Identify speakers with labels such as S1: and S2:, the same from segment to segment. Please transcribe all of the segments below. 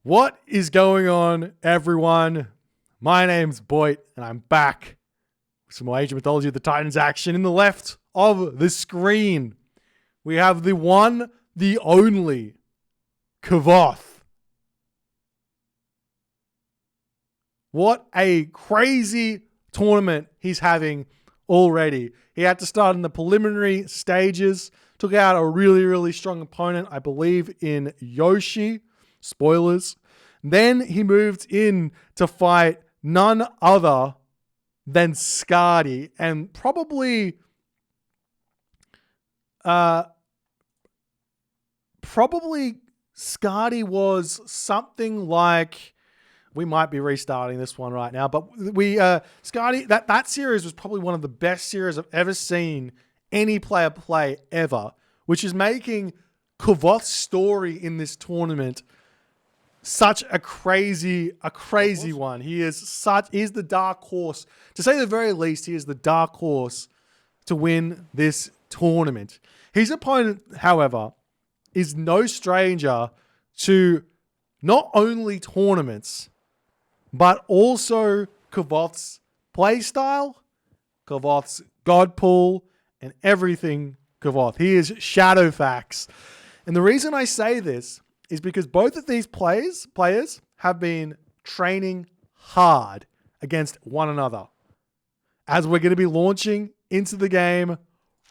S1: What is going on, everyone? My name's Boit, and I'm back with some more Age of Mythology of the Titans action. In the left of the screen, we have the one, the only, Kvoth. What a crazy tournament he's having already. He had to start in the preliminary stages, took out a really strong opponent, I believe, in Yoshi. Spoilers. Then he moved in to fight none other than Skadi, and probably Skadi was something like, we might be restarting this one right now, but Skadi, that series was probably one of the best series I've ever seen any player play ever, which is making Kvoth's story in this tournament such a crazy one. He is the dark horse. To say the very least, he is the dark horse to win this tournament. His opponent, however, is no stranger to not only tournaments, but also Kvoth's playstyle, Kvoth's god pool, and everything Kvoth. He is Shadowfaxx. And the reason I say this is because both of these players have been training hard against one another. As we're going to be launching into the game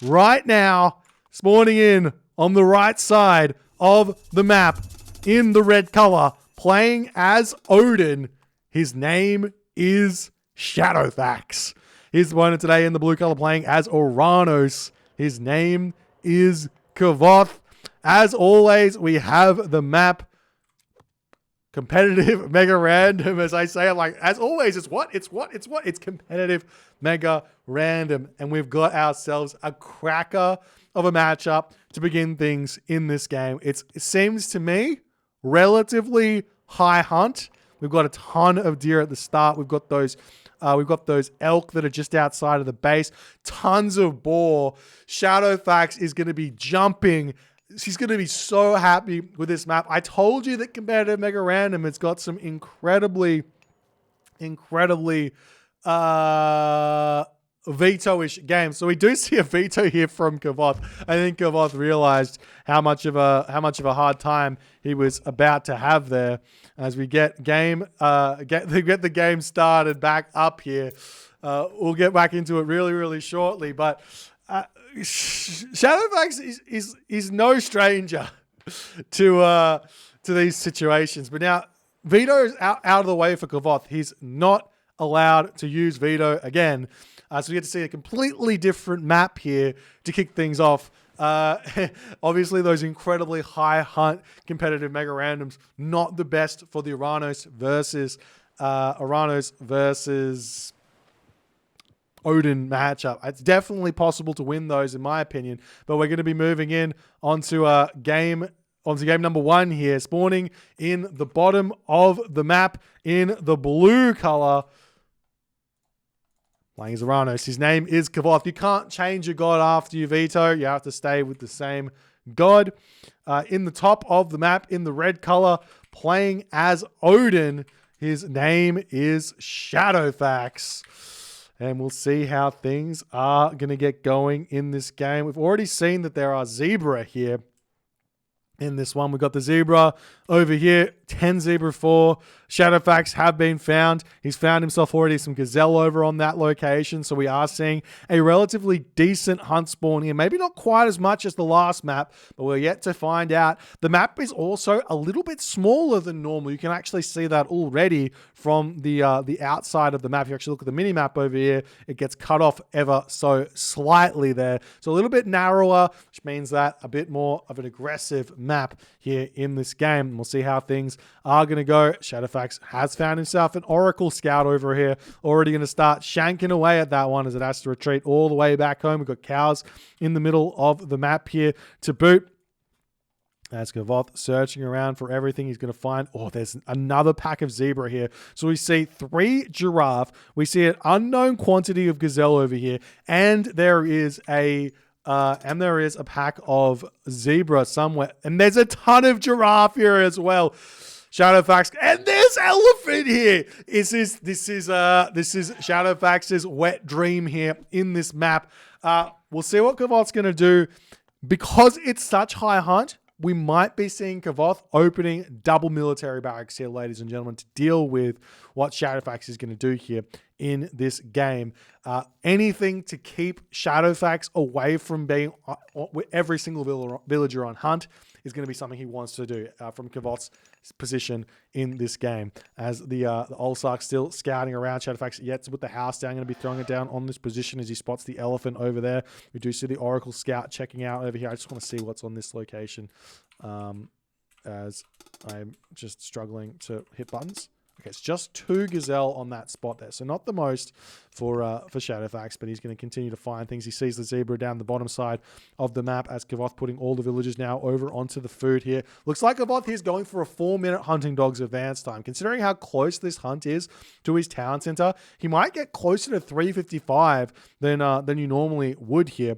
S1: right now, spawning in on the right side of the map in the red color, playing as Odin. His name is Shadowfaxx. His opponent today in the blue color playing as Oranos. His name is Kvoth. As always, we have the map. Competitive mega random, as I say, as always, it's competitive mega random. And we've got ourselves a cracker of a matchup to begin things in this game. It seems to me relatively high hunt. We've got a ton of deer at the start. We've got those elk that are just outside of the base. Tons of boar. Shadowfaxx is going to be jumping. She's going to be so happy with this map. I told you that competitive mega random, it's got some incredibly veto-ish games. So we do see a veto here from Kvoth. I think Kvoth realized how much of a hard time he was about to have there. As we get the game started back up here. We'll get back into it really shortly, but Shadowfaxx is no stranger to these situations. But now veto is out of the way for Kvoth. He's not allowed to use veto again. So we get to see a completely different map here to kick things off. Obviously, those incredibly high hunt competitive mega randoms, not the best for the Oranos versus Odin matchup. It's definitely possible to win those, in my opinion. But we're going to be moving in onto game number one here, spawning in the bottom of the map in the blue color. Playing as Oranos. His name is Kvoth. You can't change your god after you veto. You have to stay with the same god. In the top of the map, in the red color, playing as Odin. His name is Shadowfaxx. And we'll see how things are going to get going in this game. We've already seen that there are zebra here. In this one, we've got the zebra over here, 10 zebra 4. Shadowfaxx have been found. He's found himself already some gazelle over on that location. So we are seeing a relatively decent hunt spawn here. Maybe not quite as much as the last map, but we're yet to find out. The map is also a little bit smaller than normal. You can actually see that already from the outside of the map. If you actually look at the mini map over here, it gets cut off ever so slightly there. So a little bit narrower, which means that a bit more of an aggressive map here in this game. We'll see how things are going to go. Shadowfaxx has found himself an Oracle Scout over here. Already going to start shanking away at that one as it has to retreat all the way back home. We've got cows in the middle of the map here to boot. As Kvoth searching around for everything he's going to find. Oh, there's another pack of zebra here. So we see 3 giraffe. We see an unknown quantity of gazelle over here. And there is a pack of zebra somewhere. And there's a ton of giraffe here as well. Shadowfaxx, and there's Elephant here. This is Shadowfaxx's wet dream here in this map. We'll see what Kvoth's going to do. Because it's such high hunt, we might be seeing Kvoth opening double military barracks here, ladies and gentlemen, to deal with what Shadowfaxx is going to do here in this game. Anything to keep Shadowfaxx away from being every single villager on hunt is going to be something he wants to do from Kvoth's position in this game. As the Olsark's still scouting around, Shadowfaxx yet to put the house down, going to be throwing it down on this position as he spots the elephant over there. We do see the Oracle Scout checking out over here. I just want to see what's on this location as I'm just struggling to hit buttons. Okay, it's just 2 gazelle on that spot there. So not the most for Shadowfaxx, but he's going to continue to find things. He sees the zebra down the bottom side of the map as Kvoth putting all the villagers now over onto the food here. Looks like Kvoth is going for a 4-minute hunting dog's advance time. Considering how close this hunt is to his town center, he might get closer to 3:55 than you normally would here.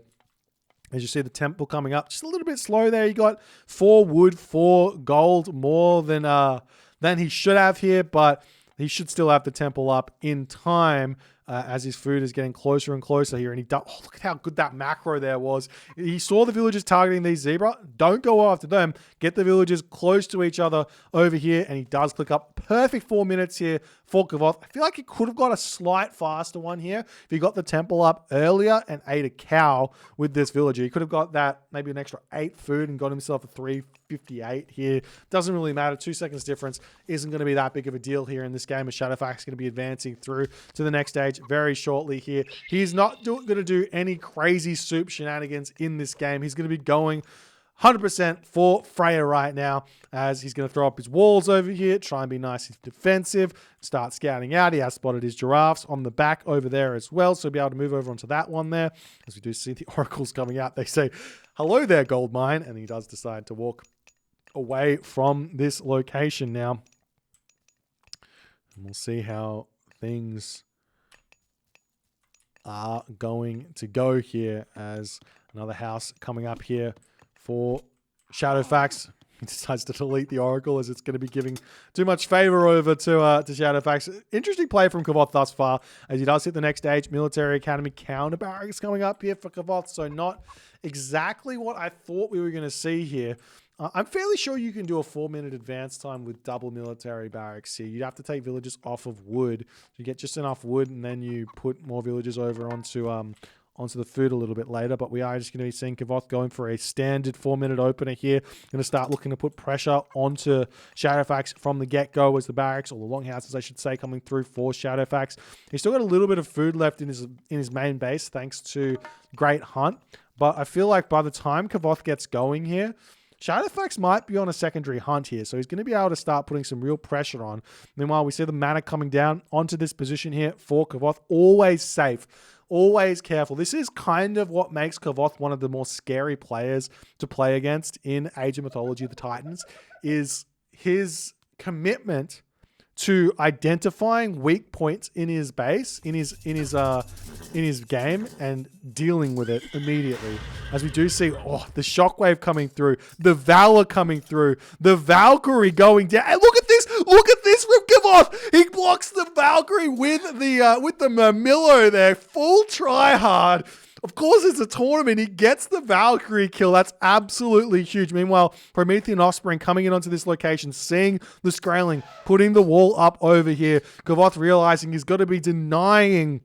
S1: As you see the temple coming up, just a little bit slow there. You got 4 wood, 4 gold, more than he should have here, but he should still have the temple up in time as his food is getting closer and closer here. And look at how good that macro there was. He saw the villagers targeting these zebra. Don't go after them. Get the villagers close to each other over here. And he does click up. Perfect 4 minutes here for Kvoth. I feel like he could have got a slight faster one here. If he got the temple up earlier and ate a cow with this villager, he could have got that maybe an extra 8 food and got himself a 3:58 here. Doesn't really matter. 2 seconds difference isn't going to be that big of a deal here in this game. As Shadowfaxx is going to be advancing through to the next stage very shortly here. He's not going to do any crazy soup shenanigans in this game. He's going to be going 100% for Freya right now, as he's going to throw up his walls over here, try and be nice and defensive, start scouting out. He has spotted his giraffes on the back over there as well, so he'll be able to move over onto that one there. As we do see the oracles coming out, they say, "Hello there, gold mine," and he does decide to walk away from this location now. And we'll see how things are going to go here, as another house coming up here for Shadowfaxx. He decides to delete the Oracle as it's going to be giving too much favor over to Shadowfaxx. Interesting play from Kvoth thus far, as he does hit the next stage. Military Academy counter barracks coming up here for Kvoth, so not exactly what I thought we were going to see here. I'm fairly sure you can do a 4-minute advance time with double military barracks here. You'd have to take villagers off of wood. You get just enough wood, and then you put more villagers over onto the food a little bit later. But we are just going to be seeing Kvoth going for a standard 4-minute opener here. Going to start looking to put pressure onto Shadowfaxx from the get-go as the barracks, or the longhouses, I should say, coming through for Shadowfaxx. He's still got a little bit of food left in his main base, thanks to Great Hunt. But I feel like by the time Kvoth gets going here, Shadowfaxx might be on a secondary hunt here, so he's going to be able to start putting some real pressure on. Meanwhile, we see the mana coming down onto this position here for Kvoth. Always safe, always careful. This is kind of what makes Kvoth one of the more scary players to play against in Age of Mythology of the Titans, is his commitment to identifying weak points in his base, in his game, and dealing with it immediately. As we do see, the shockwave coming through, the Valor coming through, the Valkyrie going down. And look at this from Kvoth. He blocks the Valkyrie with the Murmillo there, full try hard. Of course, it's a tournament. He gets the Valkyrie kill. That's absolutely huge. Meanwhile, Promethean Offspring coming in onto this location, seeing the Skraeling, putting the wall up over here. Kvoth realizing he's got to be denying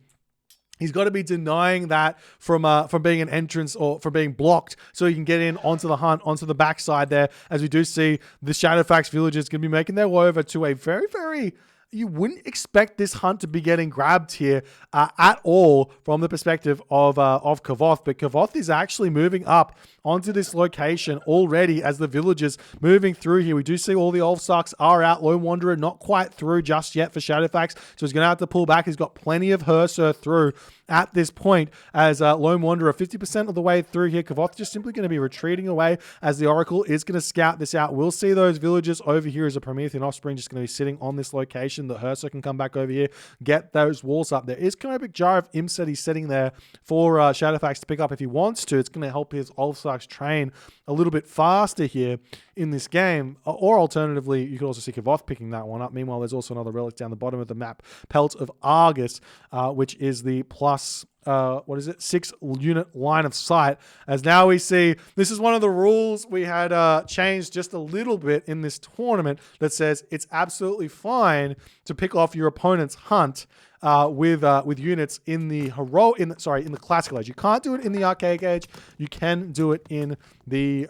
S1: that from being an entrance or from being blocked, so he can get in onto the hunt, onto the backside there. As we do see the Shadowfaxx villagers going to be making their way over to a very, very... You wouldn't expect this hunt to be getting grabbed here at all from the perspective of Kvoth, but Kvoth is actually moving up onto this location already as the villagers moving through here. We do see all the Olsark's are out. Lone Wanderer not quite through just yet for Shadowfaxx, so he's going to have to pull back. He's got plenty of Hersir through at this point as Lone Wanderer 50% of the way through here. Kvoth just simply going to be retreating away as the Oracle is going to scout this out. We'll see those villagers over here as a Promethean offspring just going to be sitting on this location. The Hersa can come back over here, get those walls up. There is kind of a big jar of imps that he's setting there for Shadowfaxx to pick up if he wants to. It's going to help his Ulfsarks train a little bit faster here in this game. Or alternatively, you could also see Kvoth picking that one up. Meanwhile, there's also another relic down the bottom of the map, Pelt of Argus, which is the plus 6 unit line of sight. As now we see, this is one of the rules we had changed just a little bit in this tournament that says it's absolutely fine to pick off your opponent's hunt with units in the in the classical age. You can't do it in the archaic age. You can do it in the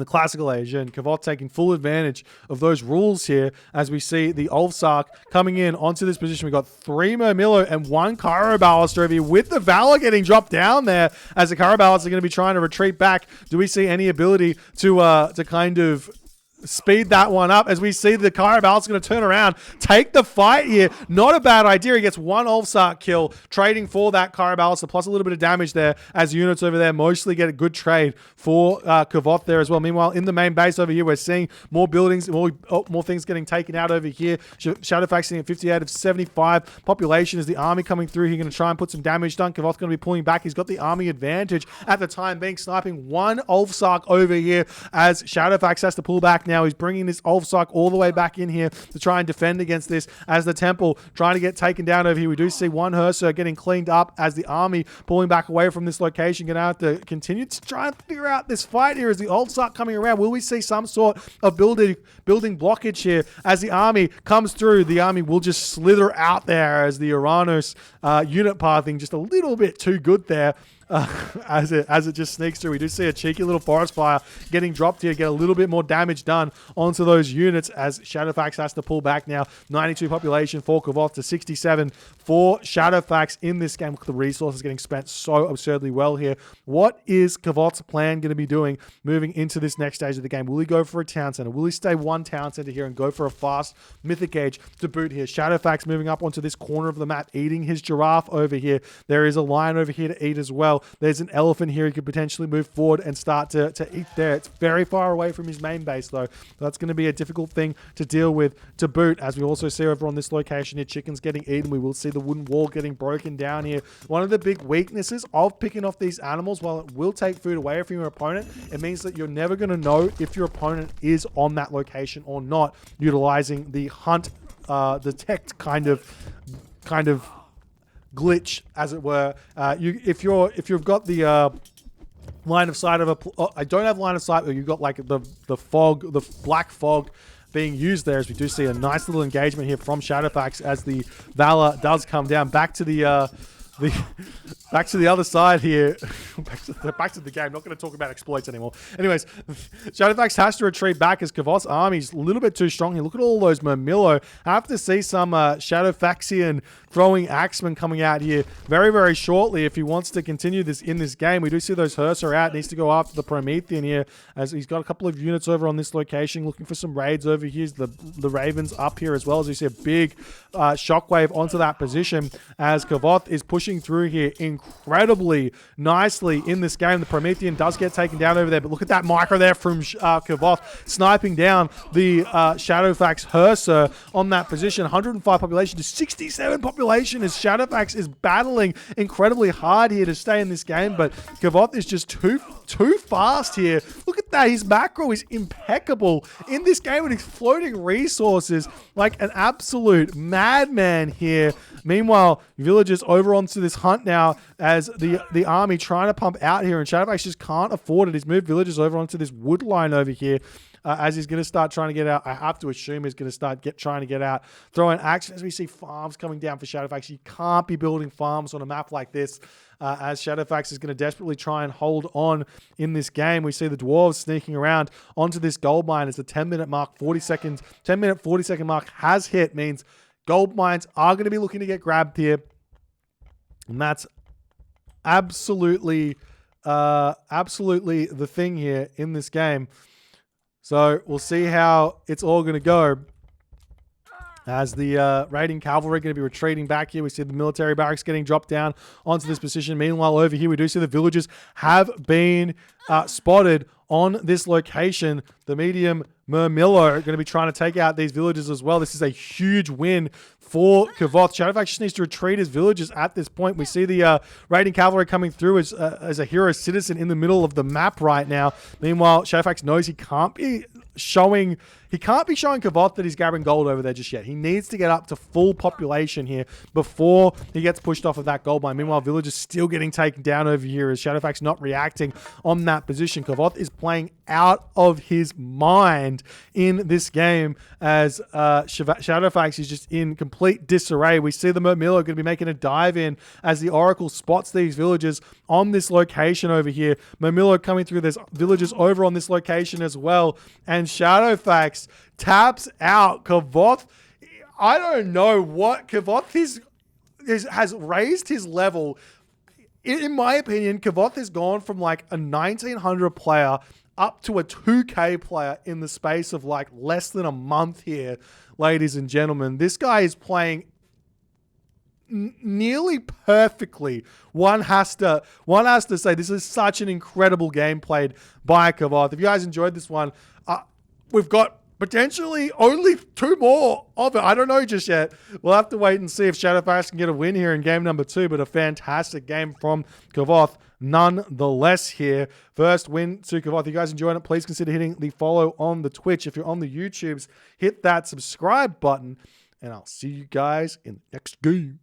S1: classical age, and Kvoth taking full advantage of those rules here as we see the Ulfsark coming in onto this position. We've got 3 Murmillo and 1 Caraballister over here with the Valor getting dropped down there as the Caraballister are going to be trying to retreat back. Do we see any ability to kind of speed that one up as we see the Carabal's going to turn around, take the fight here? Not a bad idea. He gets 1 Ulfsark kill, trading for that Carabal's, plus a little bit of damage there as units over there mostly get a good trade for Kvoth there as well. Meanwhile, in the main base over here, we're seeing more buildings, more things getting taken out over here. Shadowfaxx sitting at 50 out of 75 population as the army coming through here, going to try and put some damage done. Kvoth's going to be pulling back. He's got the army advantage at the time being, sniping 1 Ulfsark over here as Shadowfaxx has to pull back now. He's bringing this Ulfsark all the way back in here to try and defend against this as the temple trying to get taken down over here. We do see 1 Hersa getting cleaned up as the army pulling back away from this location. Going to have to continue to try and figure out this fight here as the Ulfsark coming around. Will we see some sort of building blockage here as the army comes through? The army will just slither out there as the Oranos unit pathing just a little bit too good there. As it just sneaks through. We do see a cheeky little forest fire getting dropped here, get a little bit more damage done onto those units as Shadowfaxx has to pull back now. 92 population for Kvoth to 67 for Shadowfaxx in this game. Look at the resources getting spent so absurdly well here. What is Kvoth's plan going to be doing moving into this next stage of the game? Will he go for a town center? Will he stay 1 town center here and go for a fast mythic age to boot here? Shadowfaxx moving up onto this corner of the map, eating his giraffe over here. There is a lion over here to eat as well. There's an elephant here. He could potentially move forward and start to eat there. It's very far away from his main base, though. That's going to be a difficult thing to deal with to boot, as we also see over on this location here. Chickens getting eaten. We will see the wooden wall getting broken down here. One of the big weaknesses of picking off these animals, while it will take food away from your opponent, it means that you're never going to know if your opponent is on that location or not, utilizing the hunt detect kind of glitch, as it were. If you've got the line of sight of I don't have line of sight, but you've got like the fog, the black fog being used there, as we do see a nice little engagement here from Shadowfaxx as the Valor does come down back to the back to the other side here. back to the game. Not going to talk about exploits anymore. Anyways, Shadowfaxx has to retreat back as Kvoth's army's a little bit too strong here. Look at all those Murmillo. Have to see some Shadowfaxian throwing axemen coming out here very, very shortly if he wants to continue this in this game. We do see those Hersa out. Needs to go after the Promethean here as he's got a couple of units over on this location looking for some raids over here. The Ravens up here as well, as we see a big shockwave onto that position as Kvoth is pushing through here incredibly nicely in this game. The Promethean does get taken down over there, but look at that micro there from Kvoth sniping down the Shadowfaxx Hersa on that position. 105 population to 67 population as Shadowfaxx is battling incredibly hard here to stay in this game, but Kvoth is just too fast here. Look at that. His macro is impeccable in this game and he's floating resources like an absolute madman here. Meanwhile, villagers over onto this hunt now as the army trying to pump out here, and Shadowfaxx just can't afford it. He's moved villagers over onto this wood line over here. As he's going to start trying to get out. I have to assume he's going to start trying to get out. Throwing action as we see farms coming down for Shadowfaxx. You can't be building farms on a map like this as Shadowfaxx is going to desperately try and hold on in this game. We see the dwarves sneaking around onto this gold mine as the 10-minute mark, 10-minute, 40-second mark has hit. Means gold mines are going to be looking to get grabbed here. And that's absolutely the thing here in this game. So we'll see how it's all going to go As the raiding cavalry going to be retreating back here. We see the military barracks getting dropped down onto this position. Meanwhile, over here, we do see the villagers have been spotted on this location. The medium Murmillo are going to be trying to take out these villagers as well. This is a huge win for Kvoth. Shadowfaxx just needs to retreat his villagers at this point. We see the raiding cavalry coming through as a hero citizen in the middle of the map right now. Meanwhile, Shadowfaxx knows he can't be showing Kvoth that he's gathering gold over there just yet. He needs to get up to full population here before he gets pushed off of that gold mine. Meanwhile, villagers still getting taken down over here as Shadowfaxx not reacting on that position. Kvoth is playing out of his mind in this game as Shadowfaxx is just in complete disarray. We see the Murmillo going to be making a dive in as the Oracle spots these villagers on this location over here. Murmillo coming through. There's villagers over on this location as well. And Shadowfaxx taps out Kvoth. I don't know what Kvoth has raised his level. In my opinion, Kvoth has gone from like a 1900 player up to a 2K player in the space of like less than a month here, ladies and gentlemen. This guy is playing nearly perfectly. One has to say this is such an incredible game played by Kvoth. If you guys enjoyed this one, we've got potentially only 2 more of it. I don't know just yet. We'll have to wait and see if Shadowfaxx can get a win here in game number 2, but a fantastic game from Kvoth nonetheless here. First win to Kvoth. If you guys enjoyed it, please consider hitting the follow on the Twitch. If you're on the YouTubes, hit that subscribe button, and I'll see you guys in the next game.